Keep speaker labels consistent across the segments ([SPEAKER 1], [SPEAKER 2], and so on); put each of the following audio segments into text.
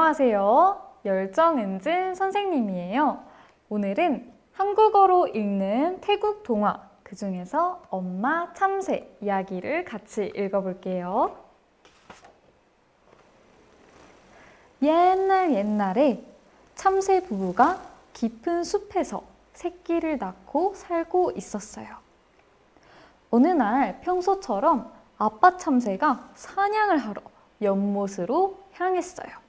[SPEAKER 1] 안녕하세요. 열정은진 선생님이에요. 오늘은 한국어로 읽는 태국 동화, 그 중에서 엄마 참새 이야기를 같이 읽어볼게요. 옛날에 참새 부부가 깊은 숲에서 새끼를 낳고 살고 있었어요. 어느 날 평소처럼 아빠 참새가 사냥을 하러 연못으로 향했어요.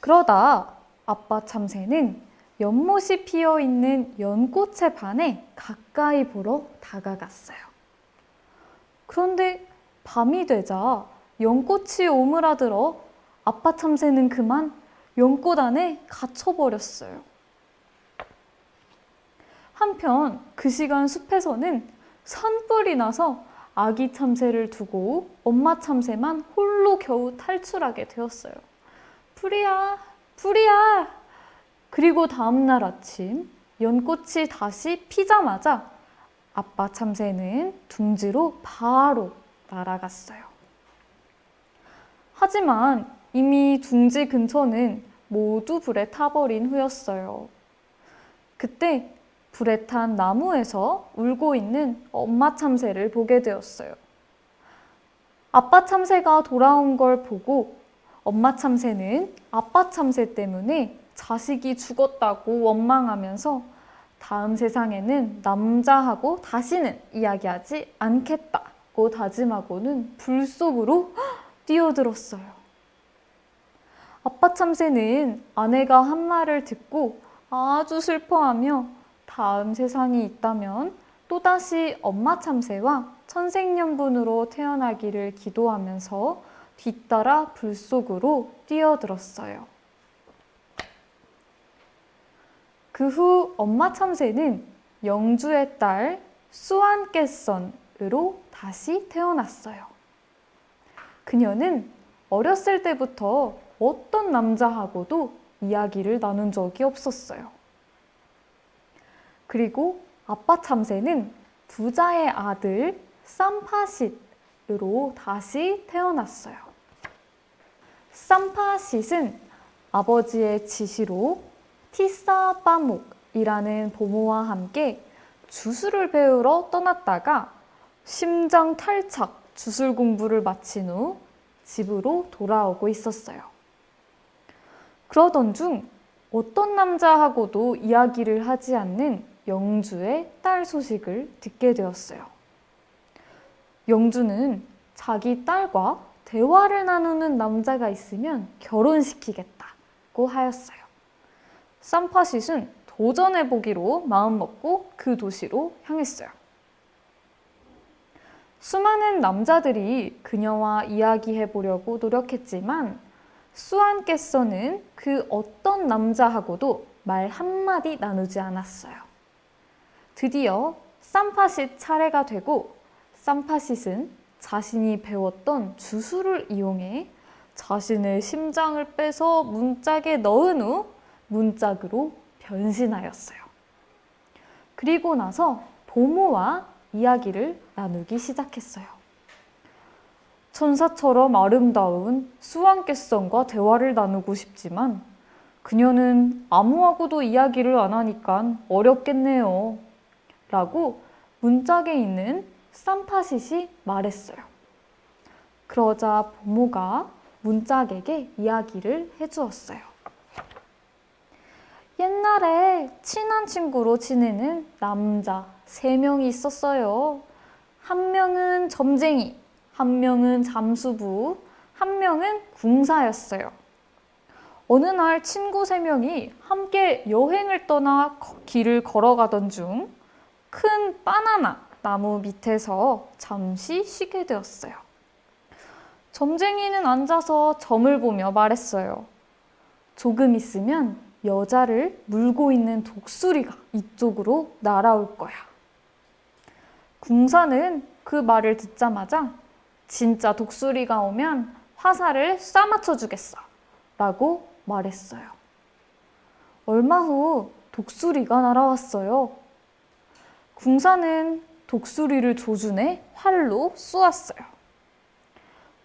[SPEAKER 1] 그러다 아빠 참새는 연못이 피어있는 연꽃의 반에 가까이 보러 다가갔어요. 그런데 밤이 되자 연꽃이 오므라들어 아빠 참새는 그만 연꽃 안에 갇혀버렸어요. 한편 그 시간 숲에서는 산불이 나서 아기 참새를 두고 엄마 참새만 홀로 겨우 탈출하게 되었어요. 불이야, 불이야! 그리고 다음날 아침 연꽃이 다시 피자마자 아빠 참새는 둥지로 바로 날아갔어요. 하지만 이미 둥지 근처는 모두 불에 타버린 후였어요. 그때 불에 탄 나무에서 울고 있는 엄마 참새를 보게 되었어요. 아빠 참새가 돌아온 걸 보고 엄마 참새는 아빠 참새 때문에 자식이 죽었다고 원망하면서 다음 세상에는 남자하고 다시는 이야기하지 않겠다고 다짐하고는 불 속으로 뛰어들었어요. 아빠 참새는 아내가 한 말을 듣고 아주 슬퍼하며 다음 세상이 있다면 또다시 엄마 참새와 천생연분으로 태어나기를 기도하면서 뒤따라 불 속으로 뛰어들었어요. 그 후 엄마 참새는 영주의 딸 수안깨선으로 다시 태어났어요. 그녀는 어렸을 때부터 어떤 남자하고도 이야기를 나눈 적이 없었어요. 그리고 아빠 참새는 부자의 아들 쌈파싯으로 다시 태어났어요. 쌈파싯은 아버지의 지시로 티사빠목이라는 보모와 함께 주술을 배우러 떠났다가 심장 탈착 주술 공부를 마친 후 집으로 돌아오고 있었어요. 그러던 중 어떤 남자하고도 이야기를 하지 않는 영주의 딸 소식을 듣게 되었어요. 영주는 자기 딸과 대화를 나누는 남자가 있으면 결혼시키겠다고 하였어요. 쌈파싯은 도전해보기로 마음먹고 그 도시로 향했어요. 수많은 남자들이 그녀와 이야기해보려고 노력했지만 수안깨서는 그 어떤 남자하고도 말 한마디 나누지 않았어요. 드디어 쌈파싯 차례가 되고 쌈파싯은 자신이 배웠던 주술을 이용해 자신의 심장을 빼서 문짝에 넣은 후 문짝으로 변신하였어요. 그리고 나서 보모와 이야기를 나누기 시작했어요. 천사처럼 아름다운 수안깨선과 대화를 나누고 싶지만 그녀는 아무하고도 이야기를 안 하니까 어렵겠네요. 라고 문짝에 있는 쌈파싯이 말했어요. 그러자 보모가 문짝에게 이야기를 해주었어요. 옛날에 친한 친구로 지내는 남자 3명이 있었어요. 한 명은 점쟁이, 한 명은 잠수부, 한 명은 궁사였어요. 어느 날 친구 3명이 함께 여행을 떠나 길을 걸어가던 중 큰 바나나 나무 밑에서 잠시 쉬게 되었어요. 점쟁이는 앉아서 점을 보며 말했어요. 조금 있으면 여자를 물고 있는 독수리가 이쪽으로 날아올 거야. 궁사는 그 말을 듣자마자 진짜 독수리가 오면 화살을 쏴맞춰 주겠어 라고 말했어요. 얼마 후 독수리가 날아왔어요. 궁사는 독수리를 조준해 활로 쏘았어요.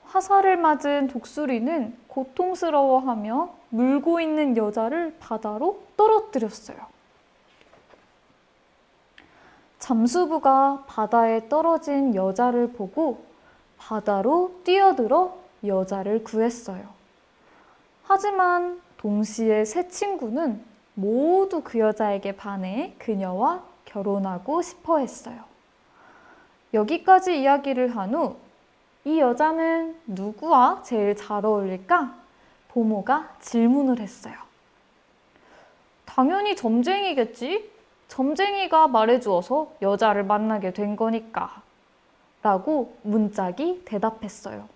[SPEAKER 1] 화살을 맞은 독수리는 고통스러워하며 물고 있는 여자를 바다로 떨어뜨렸어요. 잠수부가 바다에 떨어진 여자를 보고 바다로 뛰어들어 여자를 구했어요. 하지만 동시에 세 친구는 모두 그 여자에게 반해 그녀와 결혼하고 싶어 했어요. 여기까지 이야기를 한 후 이 여자는 누구와 제일 잘 어울릴까? 보모가 질문을 했어요. 당연히 점쟁이겠지? 점쟁이가 말해주어서 여자를 만나게 된 거니까 라고 문짝이 대답했어요.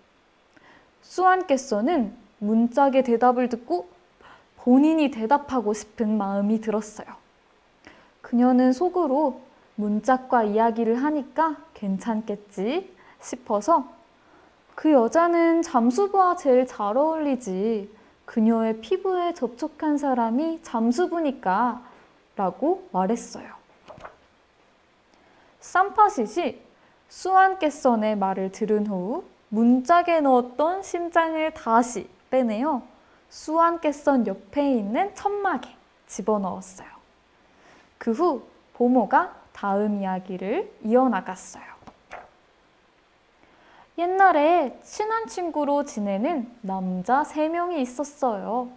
[SPEAKER 1] 수완께서는 문짝의 대답을 듣고 본인이 대답하고 싶은 마음이 들었어요. 그녀는 속으로 문짝과 이야기를 하니까 괜찮겠지 싶어서 그 여자는 잠수부와 제일 잘 어울리지. 그녀의 피부에 접촉한 사람이 잠수부니까 라고 말했어요. 삼파싯이 수완께선의 말을 들은 후 문짝에 넣었던 심장을 다시 빼내어 수완께선 옆에 있는 천막에 집어넣었어요. 그 후 보모가 다음 이야기를 이어나갔어요. 옛날에 친한 친구로 지내는 남자 3명이 있었어요.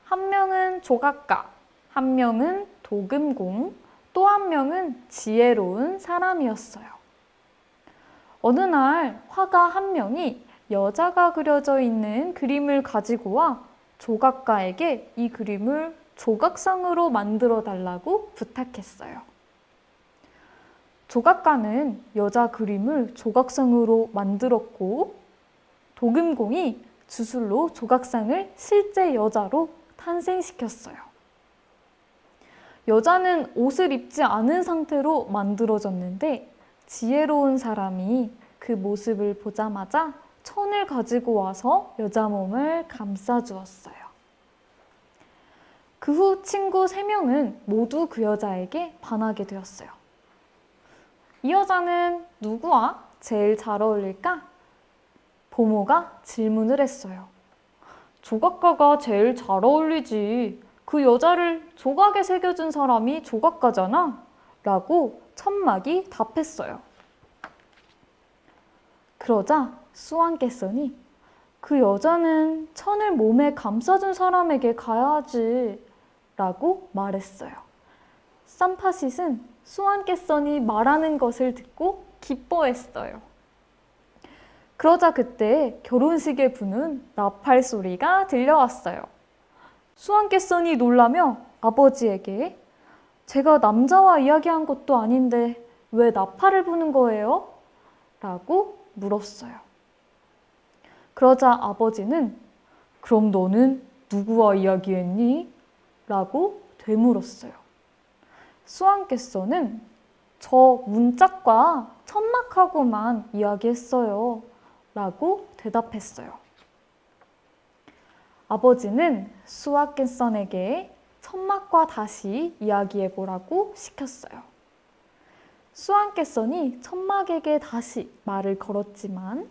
[SPEAKER 1] 한 명은 조각가, 한 명은 도금공, 또 한 명은 지혜로운 사람이었어요. 어느 날 화가 한 명이 여자가 그려져 있는 그림을 가지고 와 조각가에게 이 그림을 조각상으로 만들어 달라고 부탁했어요. 조각가는 여자 그림을 조각상으로 만들었고 도금공이 주술로 조각상을 실제 여자로 탄생시켰어요. 여자는 옷을 입지 않은 상태로 만들어졌는데 지혜로운 사람이 그 모습을 보자마자 천을 가지고 와서 여자 몸을 감싸주었어요. 그 후 친구 3명은 모두 그 여자에게 반하게 되었어요. 이 여자는 누구와 제일 잘 어울릴까? 보모가 질문을 했어요. 조각가가 제일 잘 어울리지. 그 여자를 조각에 새겨준 사람이 조각가잖아. 라고 천막이 답했어요. 그러자 수완께서니 그 여자는 천을 몸에 감싸준 사람에게 가야지. 라고 말했어요. 삼파싯은 수완께서니 말하는 것을 듣고 기뻐했어요. 그러자 그때 결혼식에 부는 나팔 소리가 들려왔어요. 수완께서니 놀라며 아버지에게 제가 남자와 이야기한 것도 아닌데 왜 나팔을 부는 거예요? 라고 물었어요. 그러자 아버지는 그럼 너는 누구와 이야기했니? 라고 되물었어요. 수완께서는 저 문짝과 천막하고만 이야기했어요. 라고 대답했어요. 아버지는 수완께서에게 천막과 다시 이야기해보라고 시켰어요. 수완께서니 천막에게 다시 말을 걸었지만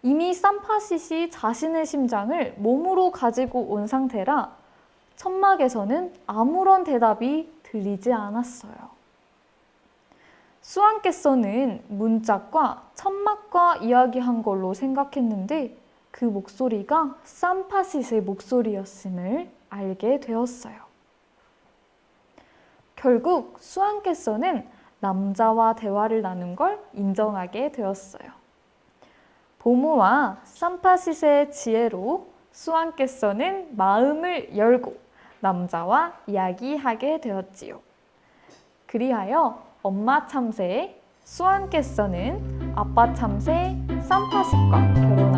[SPEAKER 1] 이미 삼파싯이 자신의 심장을 몸으로 가지고 온 상태라 천막에서는 아무런 대답이 들리지 않았어요. 수완께서는 문짝과 천막과 이야기한 걸로 생각했는데 그 목소리가 삼파싯의 목소리였음을 알게 되었어요. 결국 수완께서는 남자와 대화를 나눈 걸 인정하게 되었어요. 보모와 삼파싯의 지혜로 수완께서는 마음을 열고 남자와 이야기하게 되었지요. 그리하여 엄마 참새 수완께서는 아빠 참새 삼파싯과 결혼을